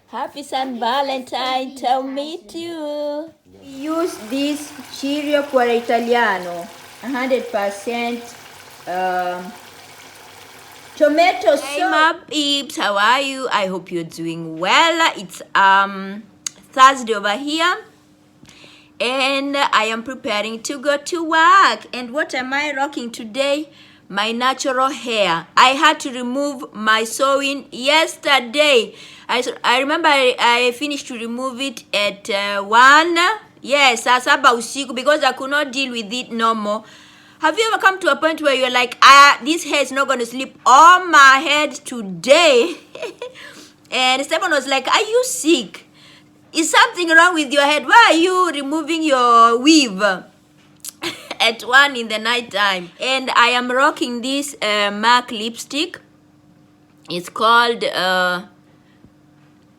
Happy San Valentine to meet you. Use this Cheerio Cuore Italiano, 100% tomato sauce. Hey my peeps, how are you? I hope you're doing well. It's Thursday over here, and I am preparing to go to work. And what am I rocking today? My natural hair. I had to remove my sewing yesterday. I remember I finished to remove it at 1. Yes, saba usiku, because I could not deal with it no more. Have you ever come to a point where you're like, this hair is not going to sleep on my head today? And Stephen was like, are you sick? Is something wrong with your head? Why are you removing your weave at 1 in the night time? And I am rocking this MAC lipstick. It's called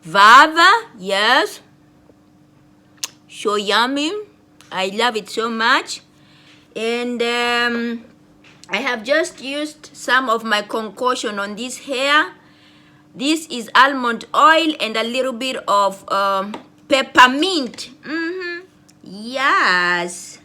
Vava. Yes, so yummy. I love it so much. And I have just used some of my concoction on this hair. This is almond oil and a little bit of peppermint. Yes.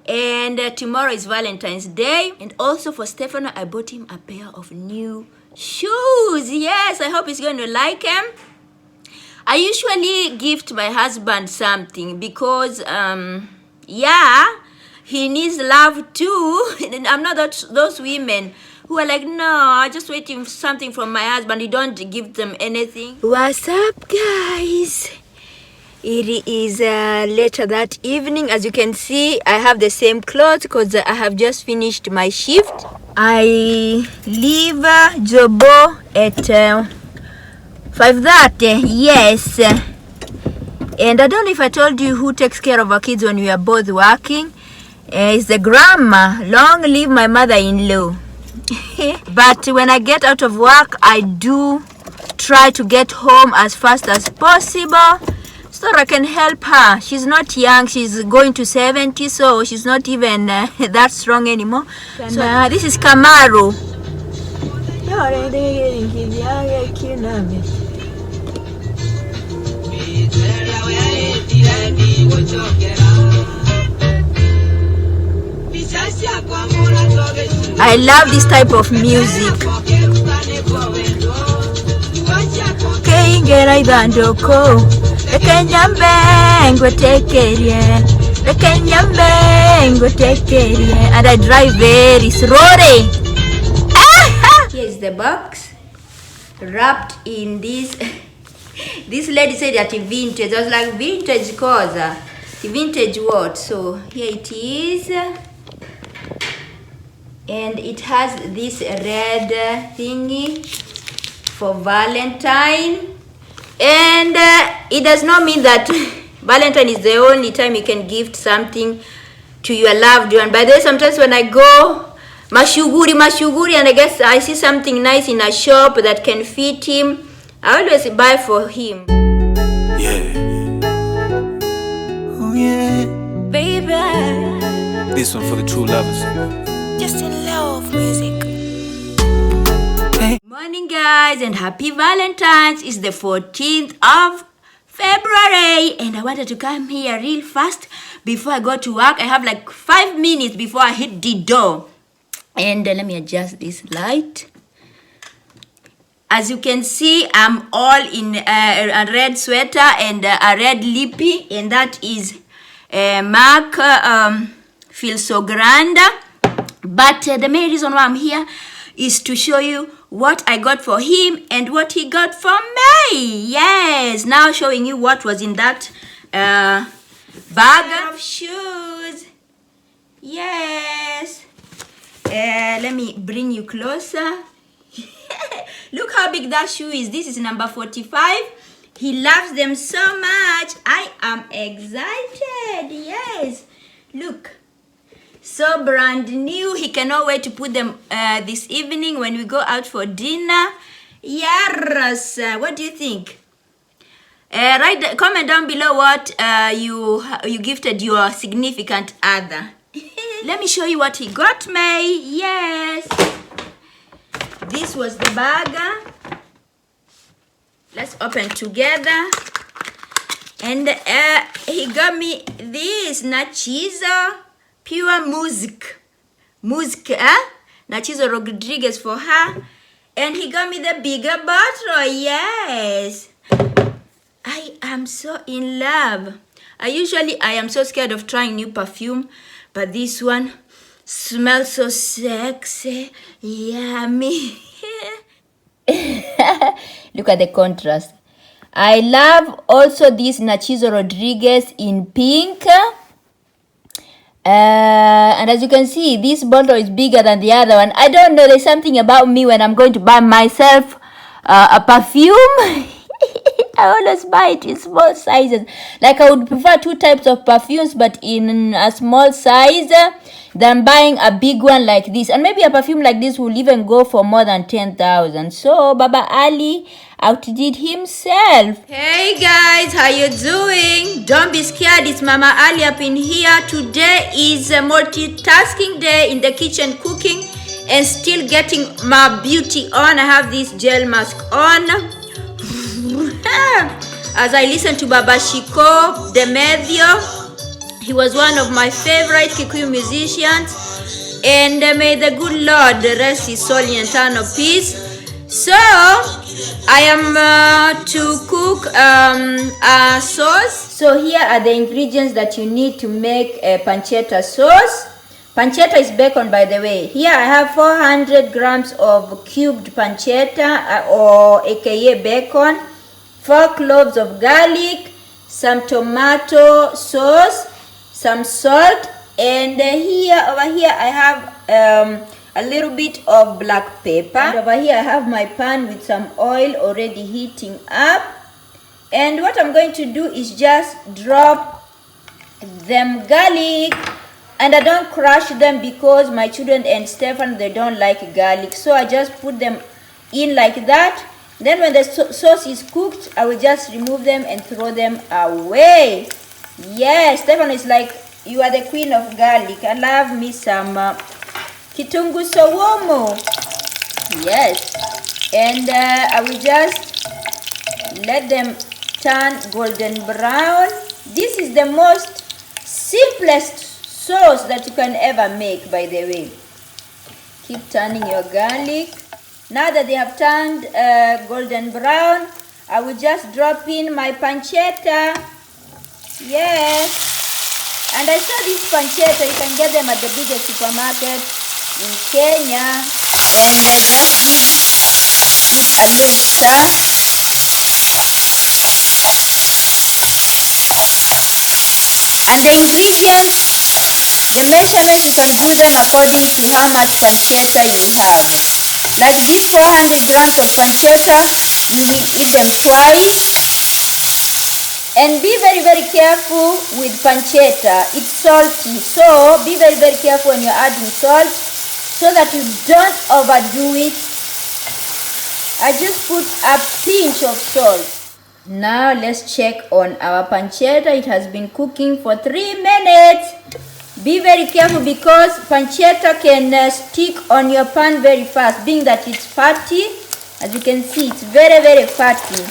And tomorrow is Valentine's Day. And also for Stefano, I bought him a pair of new shoes. Yes, I hope he's going to like them. I usually gift my husband something because, yeah, he needs love too. And I'm not those women who are like, no, I'm just waiting for something from my husband. You don't give them anything. What's up, guys? It is later that evening. As you can see, I have the same clothes because I have just finished my shift. I leave Jobo at 5:30. Yes. And I don't know if I told you who takes care of our kids when we are both working. It's the grandma. Long live my mother-in-law. But when I get out of work, I do try to get home as fast as possible so I can help her. She's not young. She's going to 70, so she's not even that strong anymore. So this is Camaro. I love this type of music. And I drive very slowly. Here's the box wrapped in this. This lady said that it's vintage. I was like, vintage cosa? Vintage what? So here it is. And it has this red thingy for Valentine. And it does not mean that Valentine is the only time you can gift something to your loved one. By the way, sometimes when I go mashuguri, and I guess I see something nice in a shop that can fit him, I always buy for him. Yeah. Oh yeah. Baby. This one for the true lovers. Just in love music. Hey. Morning, guys, and happy Valentine's. It's the 14th of February, and I wanted to come here real fast before I go to work. I have like 5 minutes before I hit the door. And let me adjust this light. As you can see, I'm all in a red sweater and a red lippy, and that is MAC Feel So Grand. But the main reason why I'm here is to show you what I got for him and what he got for me. Yes, now showing you what was in that bag of shoes. Yes. Let me bring you closer. Look how big that shoe is. This is number 45. He loves them so much. I am excited. Yes. Look. So brand new. He cannot wait to put them this evening when we go out for dinner. Yes. What do you think? Comment down below what you gifted your significant other. Let me show you what he got me. Yes. This was the bag. Let's open together. And he got me this Nachizo Pure Music. Nachizo Rodriguez for her. And he got me the bigger bottle. Yes. I am so in love. I am so scared of trying new perfume, but this one smells so sexy, yummy. Look at the contrast. I love also this Nachizo Rodriguez in pink. And as you can see, this bottle is bigger than the other one. I don't know, there's something about me when I'm going to buy myself a perfume. I always buy it in small sizes. Like I would prefer 2 types of perfumes, but in a small size, than buying a big one like this. And maybe a perfume like this will even go for more than 10,000. So Baba Ali outdid himself. Hey guys, how you doing? Don't be scared, it's Mama Ali up in here. Today is a multitasking day in the kitchen, cooking and still getting my beauty on. I have this gel mask on. As I listen to Baba Shiko de Medio, he was one of my favorite Kikuyu musicians, and may the good Lord rest his soul in eternal peace. So I am to cook a sauce. So here are the ingredients that you need to make a pancetta sauce. Pancetta is bacon, by the way. Here I have 400 grams of cubed pancetta or aka bacon, 4 cloves of garlic, some tomato sauce, some salt, and over here I have a little bit of black pepper. And over here I have my pan with some oil already heating up. And what I'm going to do is just drop them garlic, and I don't crush them because my children and Stefan, they don't like garlic. So I just put them in like that. Then when the sauce is cooked, I will just remove them and throw them away. Yes, Stefan is like, you are the queen of garlic. I love me some kitungu saumu. Yes. And I will just let them turn golden brown. This is the most simplest sauce that you can ever make, by the way. Keep turning your garlic. Now that they have turned golden brown, I will just drop in my pancetta. Yes. And I saw this pancetta, you can get them at the biggest supermarket in Kenya. And just give it a little stir. And the ingredients, the measurement, you can do them according to how much pancetta you have. Like these 400 grams of pancetta, you will eat them twice. And be very, very careful with pancetta. It's salty, so be very, very careful when you're adding salt so that you don't overdo it. I just put a pinch of salt. Now let's check on our pancetta. It has been cooking for 3 minutes. Be very careful because pancetta can stick on your pan very fast, being that it's fatty. As you can see, it's very, very fatty.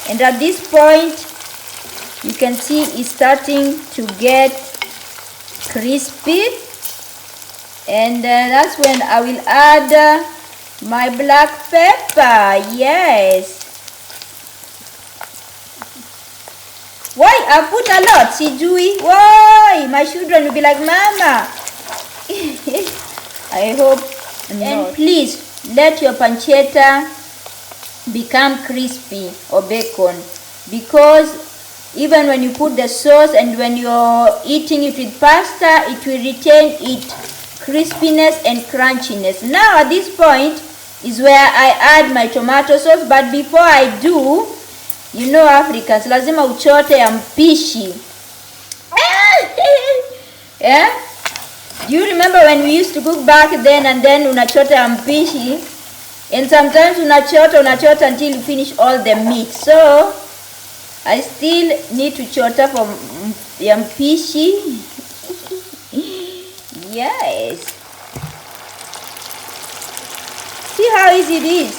And at this point, you can see it's starting to get crispy. And that's when I will add my black pepper. Yes. Why? I put a lot, sijui. Why? My children will be like, Mama. I hope not. And please, let your pancetta become crispy or bacon, because even when you put the sauce and when you're eating it with pasta, it will retain its crispiness and crunchiness. Now at this point is where I add my tomato sauce, but before I do, you know Africans, lazima uchote ya mpishi. Yeah? Do you remember when we used to cook back then, and then unachota ya mpishi? And sometimes unachota until you finish all the meat. So I still need to chota from yampishi. Yes. See how easy it is.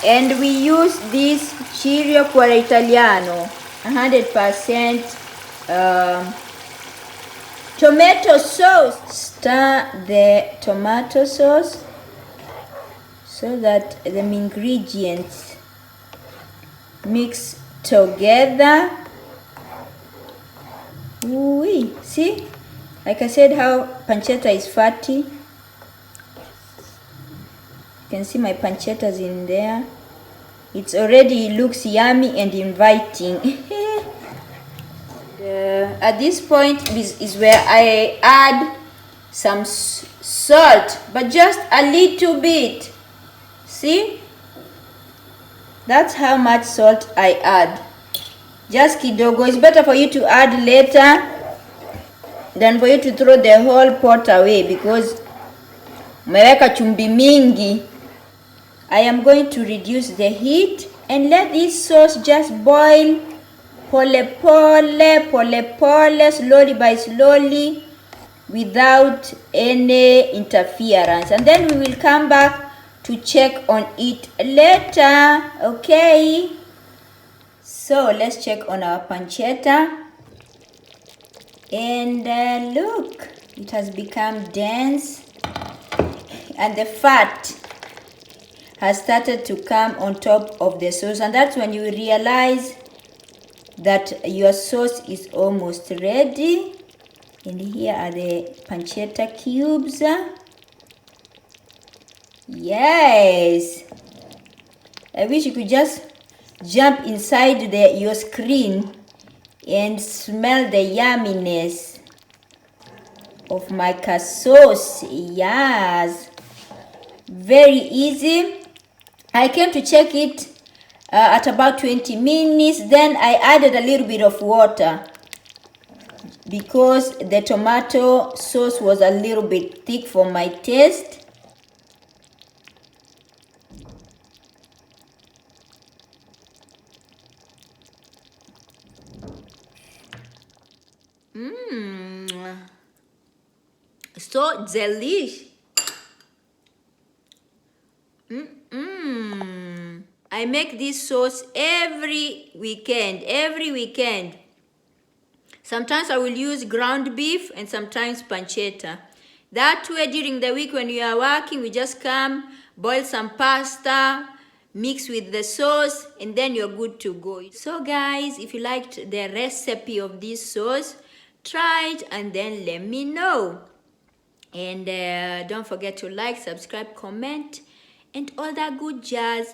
And we use this Cirio Cuore Italiano 100% tomato sauce. Stir the tomato sauce so that the ingredients mix together. Ooh, see, like I said, how pancetta is fatty. You can see my pancettas in there. It's already looks yummy and inviting. At this point is where I add some salt, but just a little bit. See, that's how much salt I add. Just kidogo. It's better for you to add later than for you to throw the whole pot away because umeweka chumvi mingi. I am going to reduce the heat and let this sauce just boil pole pole, slowly by slowly, without any interference. And then we will come back to check on it later. Okay, so let's check on our pancetta. And look, it has become dense and the fat has started to come on top of the sauce, and that's when you realize that your sauce is almost ready. And here are the pancetta cubes. Yes, I wish you could just jump inside your screen and smell the yumminess of my sauce. Yes, very easy. I came to check it at about 20 minutes. Then I added a little bit of water because the tomato sauce was a little bit thick for my taste. So delicious. I make this sauce every weekend. Sometimes I will use ground beef and sometimes pancetta. That way, during the week when you are working, we just come, boil some pasta, mix with the sauce, and then you're good to go. So guys, if you liked the recipe of this sauce, try it and then let me know. And don't forget to like, subscribe, comment, and all that good jazz.